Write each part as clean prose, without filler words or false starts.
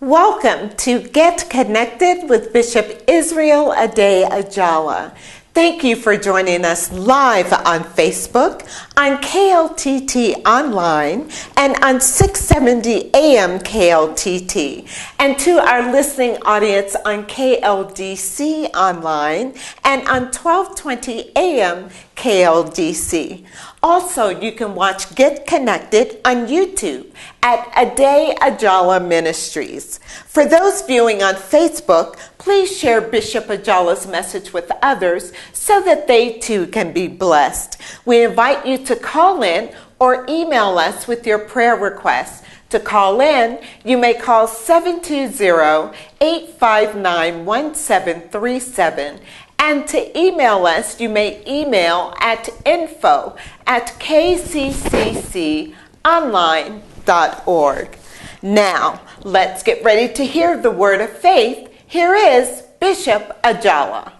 Welcome to Get Connected with Bishop Israel Ade Ajala. Thank you for joining us live on Facebook, on KLTT Online, and on 670 AM KLTT, and to our listening audience on KLDC Online and on 1220 AM KLDC. Also, you can watch Get Connected on YouTube at Ade Ajala Ministries. For those viewing on Facebook, please share Bishop Ajala's message with others so that they too can be blessed. We invite you to call in or email us with your prayer requests. To call in, you may call 720-859-1737. And to email us, you may email at info@kccconline.org. Now, let's get ready to hear the word of faith. Here is Bishop Ajala.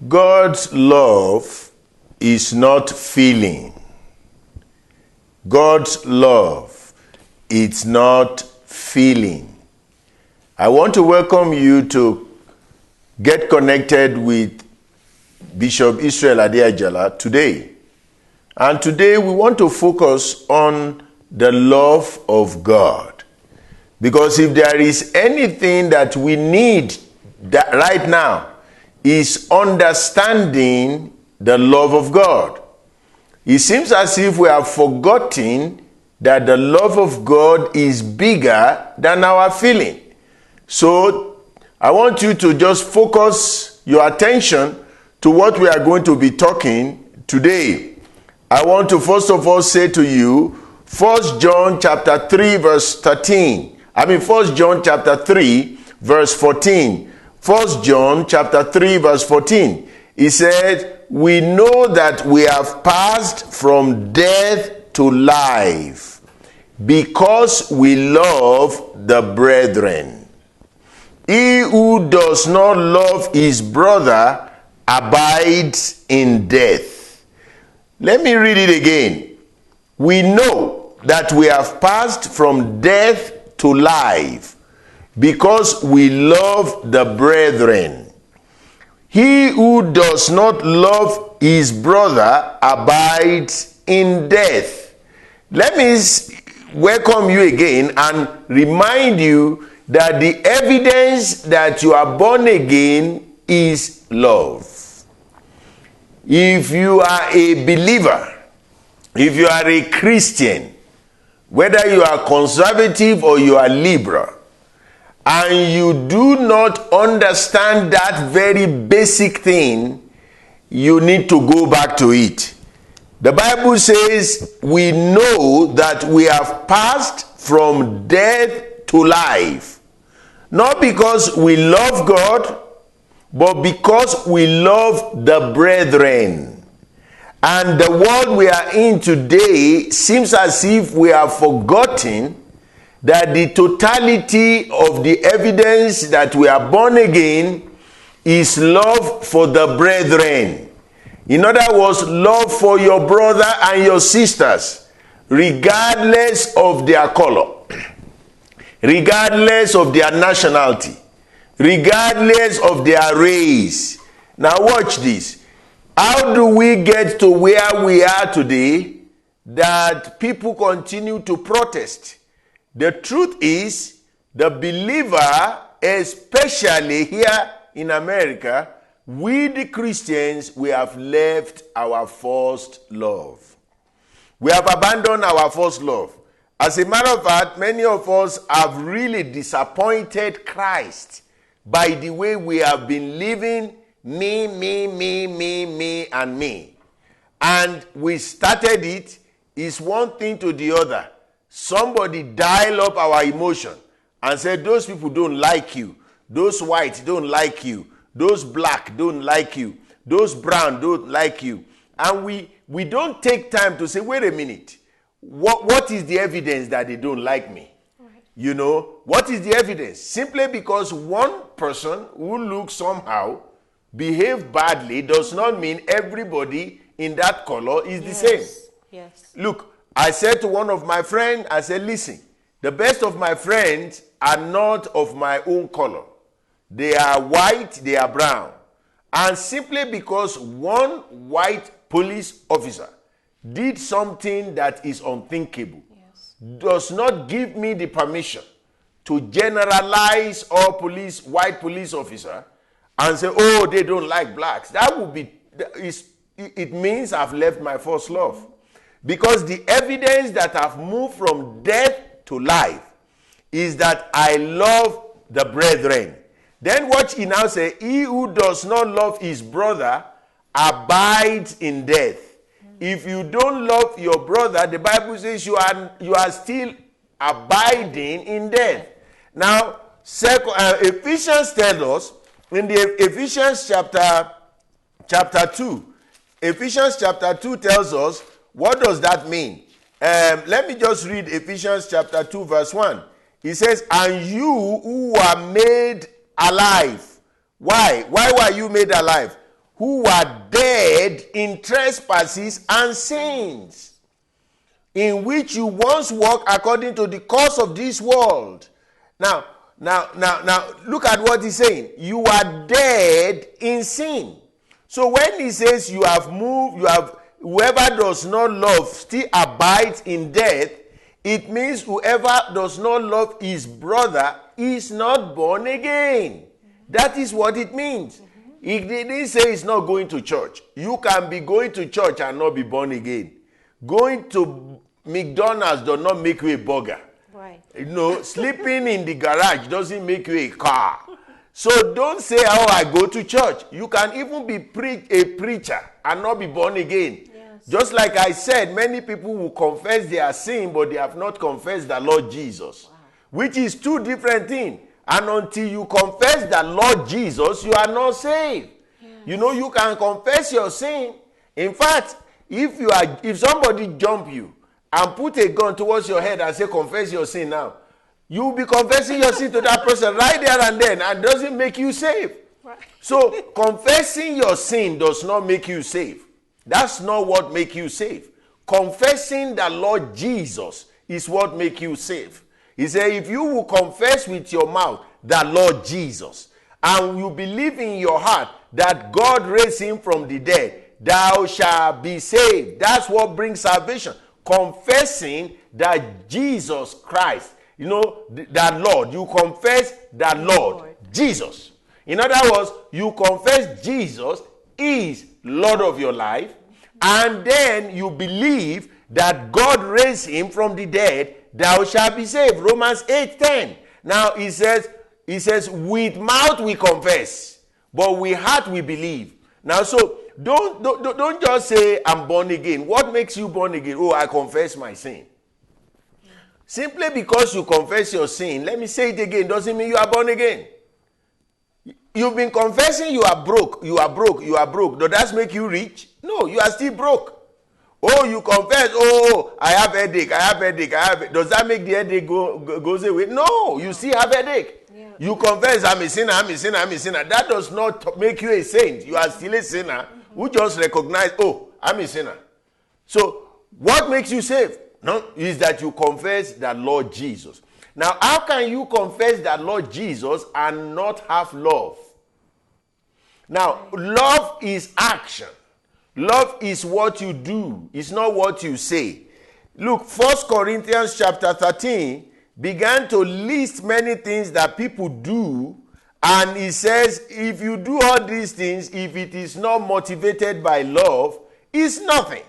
God's love is not feeling. God's love is not feeling. I want to welcome you to Get Connected with Bishop Israel Ade Ajala today. And today we want to focus on the love of God. Because if there is anything that we need right now, is understanding the love of God. It seems as if we have forgotten that the love of God is bigger than our feeling. So I want you to just focus your attention to what we are going to be talking today. I want to first of all say to you, 1 John chapter 3 verse 13. 1 John chapter 3 verse 14. 1 John chapter 3 verse 14. He said, we know that we have passed from death to life because we love the brethren. He who does not love his brother abides in death. Let me read it again. We know that we have passed from death to life because we love the brethren. He who does not love his brother abides in death. Let me welcome you again and remind you that the evidence that you are born again is love. If you are a believer, if you are a Christian, whether you are conservative or you are liberal, and you do not understand that very basic thing, you need to go back to it. The Bible says we know that we have passed from death to life. Not because we love God, but because we love the brethren. And the world we are in today seems as if we have forgotten that the totality of the evidence that we are born again is love for the brethren. In other words, love for your brother and your sisters, regardless of their color, regardless of their nationality, regardless of their race. Now watch this. How do we get to where we are today that people continue to protest? The truth is, the believer, especially here in America, we the Christians, we have left our first love. We have abandoned our first love. As a matter of fact, many of us have really disappointed Christ by the way we have been living me, and me. And we started it, is one thing to the other. Somebody dial up our emotion and said, those people don't like you. Those white don't like you. Those black don't like you. Those brown don't like you. And we don't take time to say, wait a minute. What is the evidence that they don't like me? Right. You know, what is the evidence? Simply because one person who looks somehow, behave badly, does not mean everybody in that color is the same. Yes. Look, I said to one of my friends, I said, listen, the best of my friends are not of my own color. They are white, they are brown. And simply because one white police officer did something that is unthinkable, does not give me the permission to generalize all white police officer and say, oh, they don't like blacks. That would be, it means I've left my first love. Because the evidence that I've moved from death to life is that I love the brethren. Then watch he now say, he who does not love his brother abides in death. If you don't love your brother, the Bible says you are still abiding in death. Now, Ephesians tells us in the Ephesians chapter 2. Ephesians chapter 2 tells us, what does that mean? Let me just read Ephesians chapter 2 verse 1. It says, and you who are made alive. Why? Why were you made alive? Who were dead in trespasses and sins, in which you once walked according to the course of this world. Now, look at what he's saying. You are dead in sin. So when he says you have moved, whoever does not love still abides in death, it means whoever does not love his brother is not born again. That is what it means. He didn't say he's not going to church. You can be going to church and not be born again. Going to McDonald's does not make you a burger. Right. Sleeping in the garage doesn't make you a car. So don't say, oh, I go to church. You can even be a preacher and not be born again. Yes. Just like I said, many people will confess their sin, but they have not confessed the Lord Jesus. Wow. Which is two different things. And until you confess the Lord Jesus, you are not saved. Yes. You can confess your sin. In fact, if somebody jump you and put a gun towards your head and say, confess your sin now, you will be confessing your sin to that person right there and then, and doesn't make you saved. Right. So confessing your sin does not make you saved. That's not what makes you saved. Confessing the Lord Jesus is what makes you saved. He said, if you will confess with your mouth the Lord Jesus, and you believe in your heart that God raised him from the dead, thou shalt be saved. That's what brings salvation. Confessing that Jesus Christ, that Lord. You confess that Lord Jesus. In other words, you confess Jesus is Lord of your life, and then you believe that God raised him from the dead, thou shalt be saved. Romans 8:10. Now he says, with mouth we confess, but with heart we believe. Now, so don't just say I'm born again. What makes you born again? Oh, I confess my sin. Simply because you confess your sin, let me say it again, doesn't mean you are born again. You've been confessing you are broke. Does that make you rich? No, you are still broke. Oh, you confess, I have headache. Does that make the headache goes away? No, you still have headache. Yeah. You confess, I'm a sinner. That does not make you a saint. You are still a sinner who just recognize, I'm a sinner. So, what makes you saved? No, is that you confess the Lord Jesus. Now, how can you confess the Lord Jesus and not have love? Now, love is action. Love is what you do. It's not what you say. Look, 1 Corinthians chapter 13 began to list many things that people do. And he says, if you do all these things, if it is not motivated by love, it's nothing.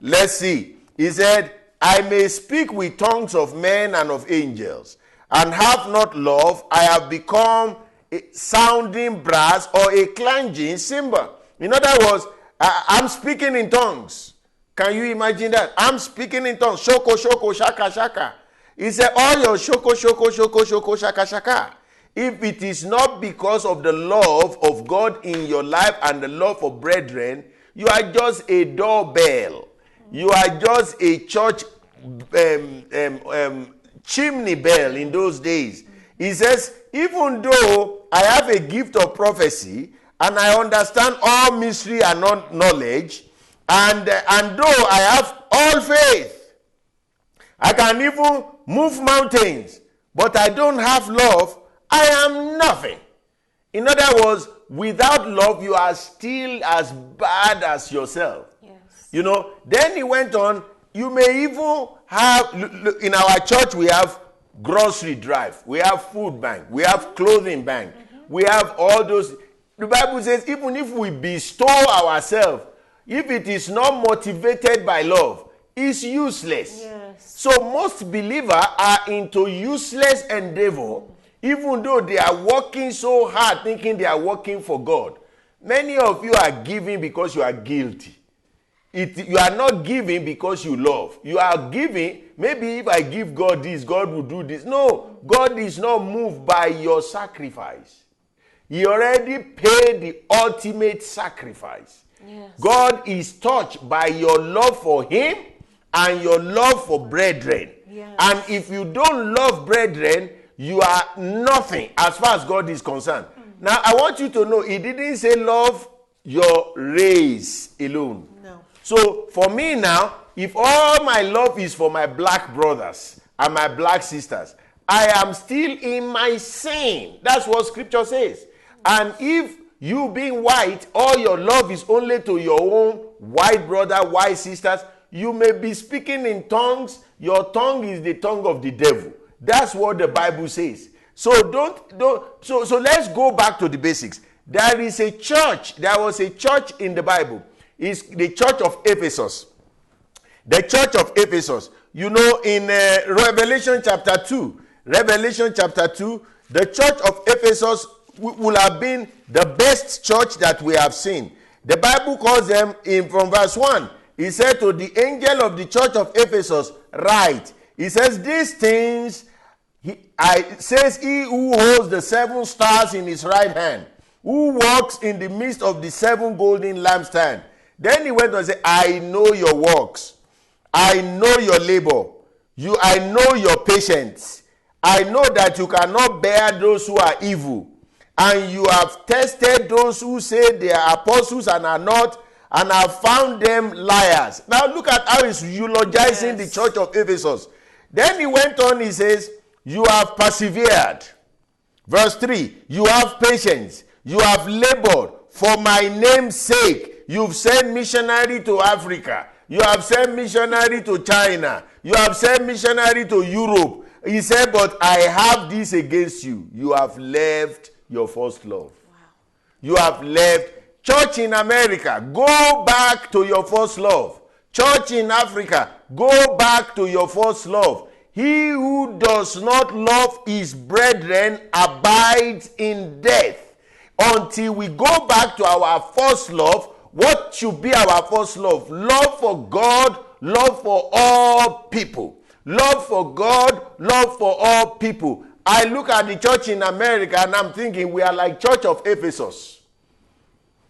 Let's see. He said, I may speak with tongues of men and of angels, and have not love, I have become a sounding brass or a clanging cymbal. In other words, I'm speaking in tongues. Can you imagine that? I'm speaking in tongues. Shoko, shoko, shaka, shaka. He said, all your shoko, shoko, shoko, shoko, shaka, shaka. If it is not because of the love of God in your life and the love for brethren, you are just a doorbell. You are just a church chimney bell in those days. He says, even though I have a gift of prophecy, and I understand all mystery and knowledge, and though I have all faith, I can even move mountains, but I don't have love, I am nothing. In other words, without love, you are still as bad as yourself. Yes. You know, then he went on, you may even have, in our church we have grocery drive, we have food bank, we have clothing bank, we have all those. The Bible says even if we bestow ourselves, if it is not motivated by love, it's useless. Yes. So most believers are into useless endeavor, even though they are working so hard thinking they are working for God. Many of you are giving because you are guilty. You are not giving because you love. You are giving, maybe if I give God this, God will do this. No, God is not moved by your sacrifice. He already paid the ultimate sacrifice. Yes. God is touched by your love for him and your love for brethren. Yes. And if you don't love brethren, you are nothing as far as God is concerned. Now, I want you to know, he didn't say love your race alone. No. So, for me now, if all my love is for my black brothers and my black sisters, I am still in my sin. That's what scripture says. And if you being white, all your love is only to your own white brother, white sisters, you may be speaking in tongues. Your tongue is the tongue of the devil. That's what the Bible says. So so let's go back to the basics. There is a church. There was a church in the Bible. It's the church of Ephesus. The church of Ephesus. You know, in Revelation chapter 2, the church of Ephesus will have been the best church that we have seen. The Bible calls them, from verse 1, he said to the angel of the church of Ephesus, write. He says, these things, says he who holds the 7 stars in his right hand, who walks in the midst of the 7 golden lampstands. Then he went on and said, I know your works. I know your labor. I know your patience. I know that you cannot bear those who are evil. And you have tested those who say they are apostles and are not, and have found them liars. Now look at how he's eulogizing the church of Ephesus. Then he went on, he says, you have persevered. Verse 3, you have patience. You have labored for my name's sake. You've sent missionary to Africa. You have sent missionary to China. You have sent missionary to Europe. He said, but I have this against you. You have left your first love. Wow. You have left. Church in America, go back to your first love. Church in Africa, go back to your first love. He who does not love his brethren abides in death. Until we go back to our first love, what should be our first love? Love for God, love for all people. Love for God, love for all people. I look at the church in America and I'm thinking we are like church of Ephesus.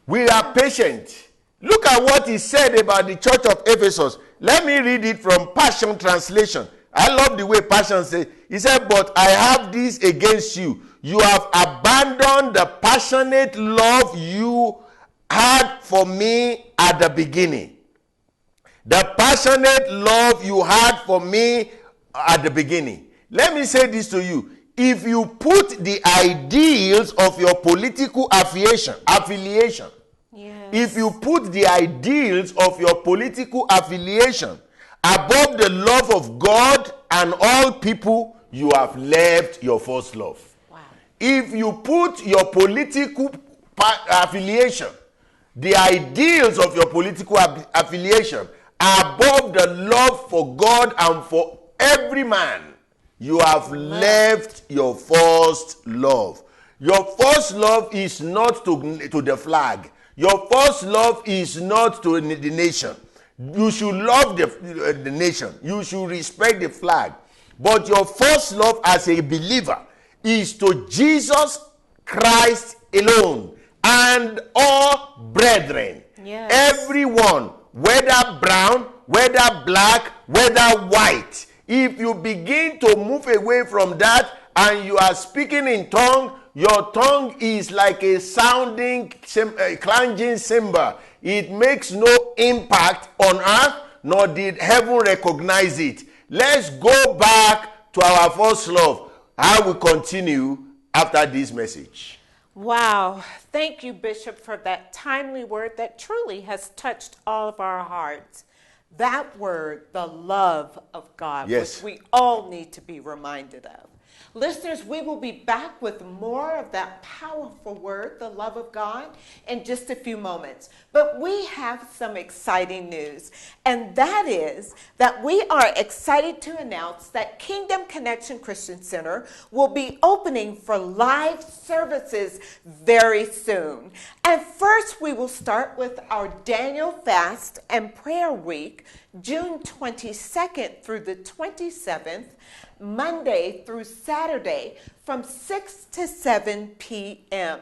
We are patient. Look at what he said about the church of Ephesus. Let me read it from Passion Translation. I love the way Passion says. He said, but I have this against you. You have abandoned the passionate love you had for me at the beginning. The passionate love you had for me at the beginning. Let me say this to you. If you put the ideals of your political affiliation, yes. If you put the ideals of your political affiliation above the love of God and all people, you have left your first love. Wow. If you put your political affiliation, the ideals of your political affiliation above the love for God and for every man, you have left your first love. Your first love is not to the flag. Your first love is not to the nation. You should love the nation. You should respect the flag. But your first love as a believer is to Jesus Christ alone and all brethren. Yes. Everyone, whether brown, whether black, whether white. If you begin to move away from that and you are speaking in tongue, your tongue is like a sounding, clanging cymbal. It makes no impact on earth, nor did heaven recognize it. Let's go back to our first love. I will continue after this message. Wow. Thank you, Bishop, for that timely word that truly has touched all of our hearts. That word, the love of God, Yes. which we all need to be reminded of. Listeners, we will be back with more of that powerful word, the love of God, in just a few moments. But we have some exciting news, and that is that we are excited to announce that Kingdom Connection Christian Center will be opening for live services very soon. And first, we will start with our Daniel Fast and Prayer Week, June 22nd through the 27th, Monday through Saturday from 6 to 7 p.m.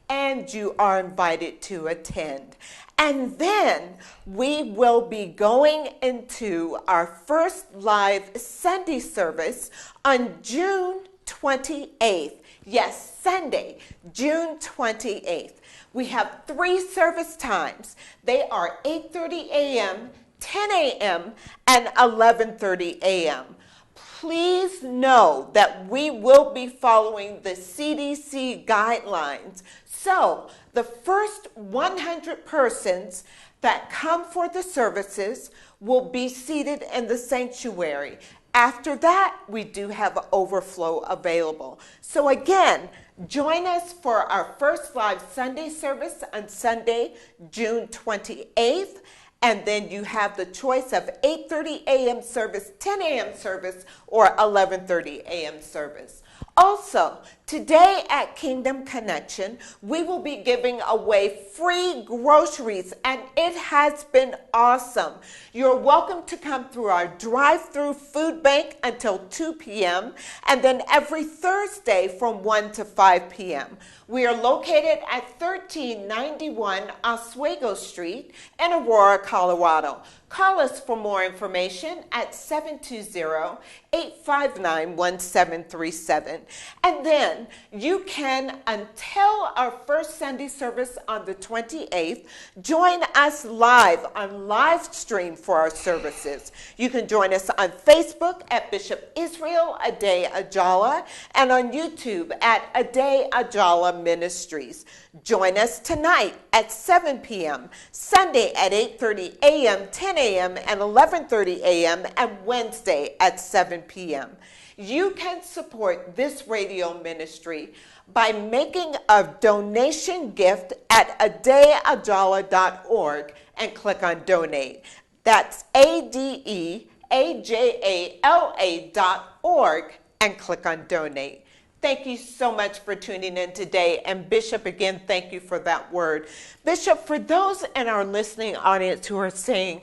And you are invited to attend. And then we will be going into our first live Sunday service on June 28th. Yes, Sunday, June 28th. We have 3 service times. They are 8:30 a.m., 10 a.m., and 11:30 a.m. Please know that we will be following the CDC guidelines. So the first 100 persons that come for the services will be seated in the sanctuary. After that, we do have overflow available. So again, join us for our first live Sunday service on Sunday, June 28th. And then you have the choice of 8:30 a.m. service, 10 a.m. service, or 11:30 a.m. service. Also, today at Kingdom Connection, we will be giving away free groceries, and it has been awesome. You're welcome to come through our drive-through food bank until 2 p.m., and then every Thursday from 1 to 5 p.m. We are located at 1391 Oswego Street in Aurora, Colorado. Call us for more information at 720-859-1737. And then you can, until our first Sunday service on the 28th, join us live on live stream for our services. You can join us on Facebook at Bishop Israel Ade Ajala and on YouTube at Ade Ajala Ministries. Join us tonight at 7 p.m., Sunday at 8:30 a.m., 10 a.m., and 11:30 a.m., and Wednesday at 7 p.m. You can support this radio ministry by making a donation gift at adeajala.org and click on donate. That's ADEAJALA.org and click on donate. Thank you so much for tuning in today. And Bishop, again, thank you for that word. Bishop, for those in our listening audience who are saying,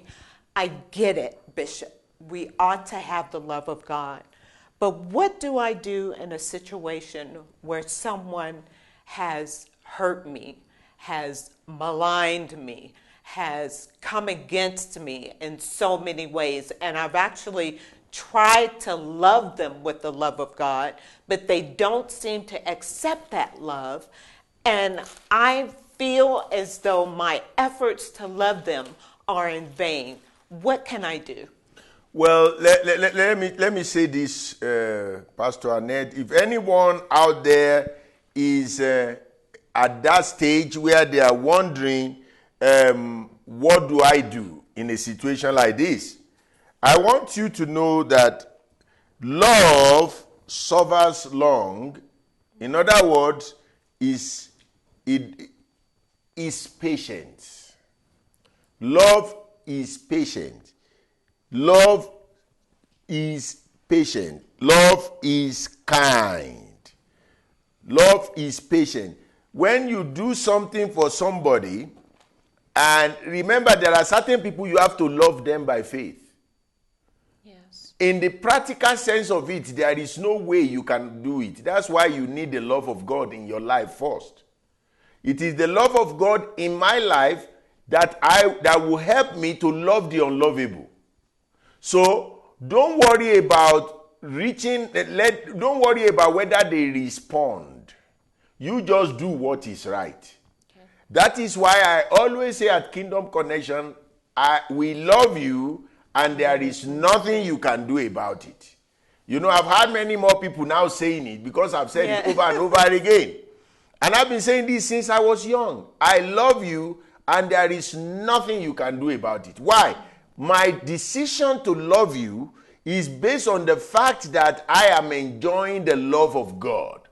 I get it, Bishop, we ought to have the love of God. But what do I do in a situation where someone has hurt me, has maligned me, has come against me in so many ways, and I've actually tried to love them with the love of God, but they don't seem to accept that love, and I feel as though my efforts to love them are in vain? What can I do? Well, let me say this, Pastor Annette. If anyone out there is at that stage where they are wondering, what do I do in a situation like this? I want you to know that love suffers long. In other words, is patient. Love is patient. Love is patient. Love is kind. Love is patient. When you do something for somebody, and remember there are certain people you have to love them by faith. Yes. In the practical sense of it, there is no way you can do it. That's why you need the love of God in your life first. It is the love of God in my life that will help me to love the unlovable. So don't worry about don't worry about whether they respond. You just do what is right. Okay. That is why I always say at Kingdom Connection, we love you and there is nothing you can do about it. You know, I've had many more people now saying it because I've said it over and over again. And I've been saying this since I was young. I love you, and there is nothing you can do about it. Why? My decision to love you is based on the fact that I am enjoying the love of God.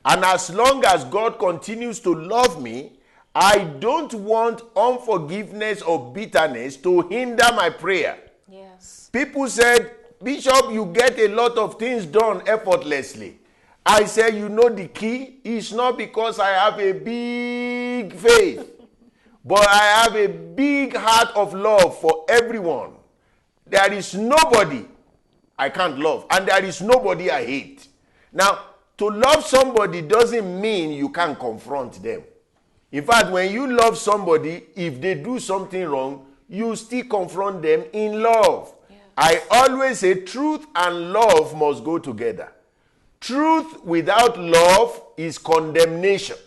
And as long as God continues to love me, I don't want unforgiveness or bitterness to hinder my prayer. Yes. People said, Bishop, you get a lot of things done effortlessly. I said, you know the key? It's not because I have a big faith, but I have a big heart of love for everyone. There is nobody I can't love, and there is nobody I hate. Now, to love somebody doesn't mean you can't confront them. In fact, when you love somebody, if they do something wrong, you still confront them in love. I always say truth and love must go together. Truth without love is condemnation.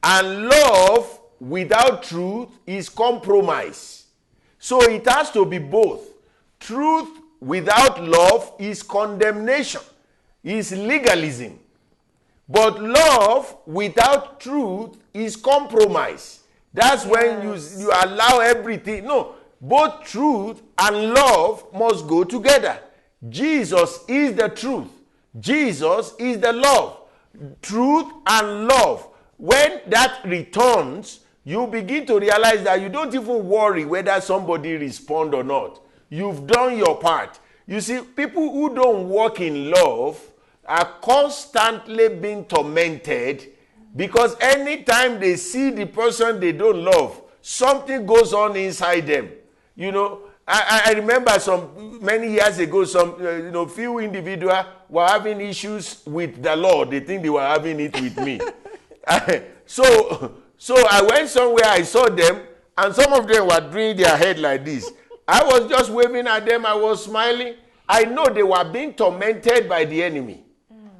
And love without truth is compromise. So it has to be both. Truth without love is condemnation, is legalism. But love without truth is compromise. That's when you allow everything. No. Both truth and love must go together. Jesus is the truth. Jesus is the love. Truth and love. When that returns, you begin to realize that you don't even worry whether somebody responds or not. You've done your part. You see, people who don't walk in love are constantly being tormented because anytime they see the person they don't love, something goes on inside them. You know, I remember many years ago, few individuals were having issues with the Lord. They think they were having it with me. So I went somewhere, I saw them, and some of them were doing their head like this. I was just waving at them, I was smiling. I know they were being tormented by the enemy.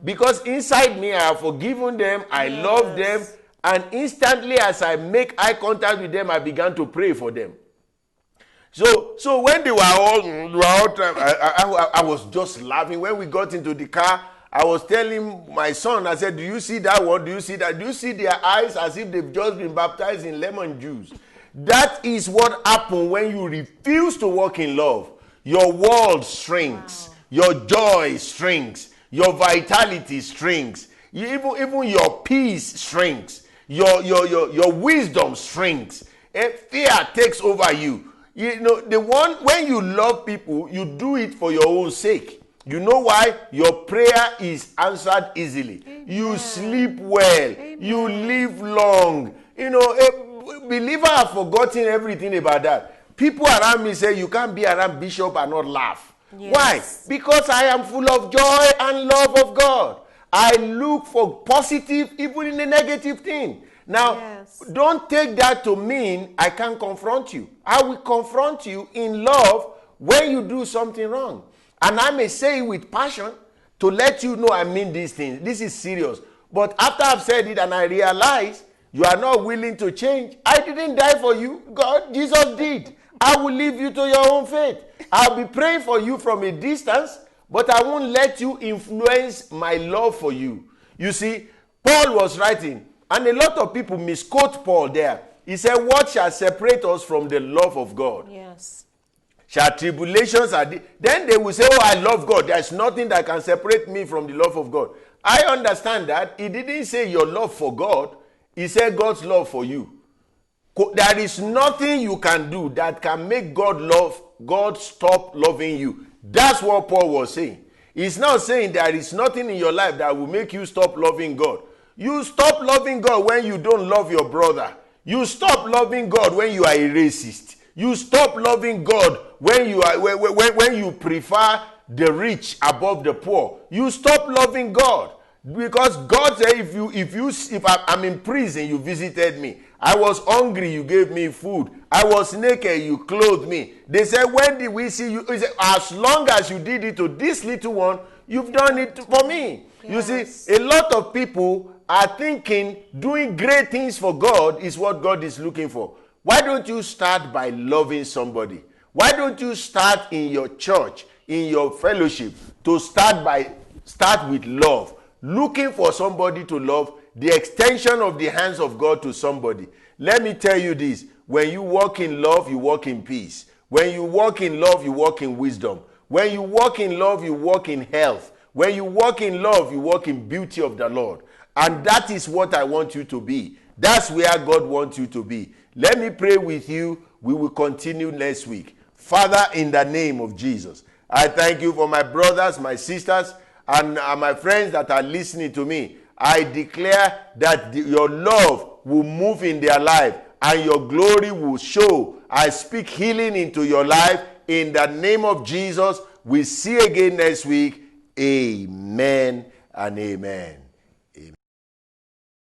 Because inside me, I have forgiven them, I love them, and instantly as I make eye contact with them, I began to pray for them. So when they were all I was just laughing. When we got into the car, I was telling my son, I said, do you see that one? Do you see that? Do you see their eyes as if they've just been baptized in lemon juice? That is what happens when you refuse to walk in love. Your world shrinks. Wow. Your joy shrinks. Your vitality shrinks. Even your peace shrinks. Your wisdom shrinks. Fear takes over you. You know, when you love people, you do it for your own sake. You know why? Your prayer is answered easily. Amen. You sleep well. Amen. You live long. You know, a believer have forgotten everything about that. People around me say, you can't be around Bishop and not laugh. Yes. Why? Because I am full of joy and love of God. I look for positive even in the negative thing. Now, don't take that to mean I can't confront you. I will confront you in love when you do something wrong. And I may say it with passion to let you know I mean these things. This is serious. But after I've said it and I realize you are not willing to change, I didn't die for you. God, Jesus did. I will leave you to your own fate. I'll be praying for you from a distance, but I won't let you influence my love for you. You see, Paul was writing, and a lot of people misquote Paul there. He said, what shall separate us from the love of God? Yes. Shall tribulations then they will say, oh, I love God. There's nothing that can separate me from the love of God. I understand that. He didn't say your love for God. He said God's love for you. There is nothing you can do that can make God stop loving you. That's what Paul was saying. He's not saying there is nothing in your life that will make you stop loving God. You stop loving God when you don't love your brother. You stop loving God when you are a racist. You stop loving God when you prefer the rich above the poor. You stop loving God because God said, if I'm in prison, you visited me. I was hungry, you gave me food. I was naked, you clothed me. They said, when did we see you? He said, as long as you did it to this little one, you've done it for me. Yes. You see, a lot of people are thinking doing great things for God is what God is looking for. Why don't you start by loving somebody? Why don't you start in your church in your fellowship to start with love. Looking for somebody to love, the extension of the hands of God to somebody. Let me tell you this. When you walk in love, you walk in peace. When you walk in love, you walk in wisdom. When you walk in love, you walk in health. When you walk in love, you walk in beauty of the Lord. And that is what I want you to be. That's where God wants you to be. Let me pray with you. We will continue next week. Father, in the name of Jesus, I thank you for my brothers, my sisters, and my friends that are listening to me. I declare that your love will move in their life and your glory will show. I speak healing into your life in the name of Jesus. We'll see you again next week. Amen and amen.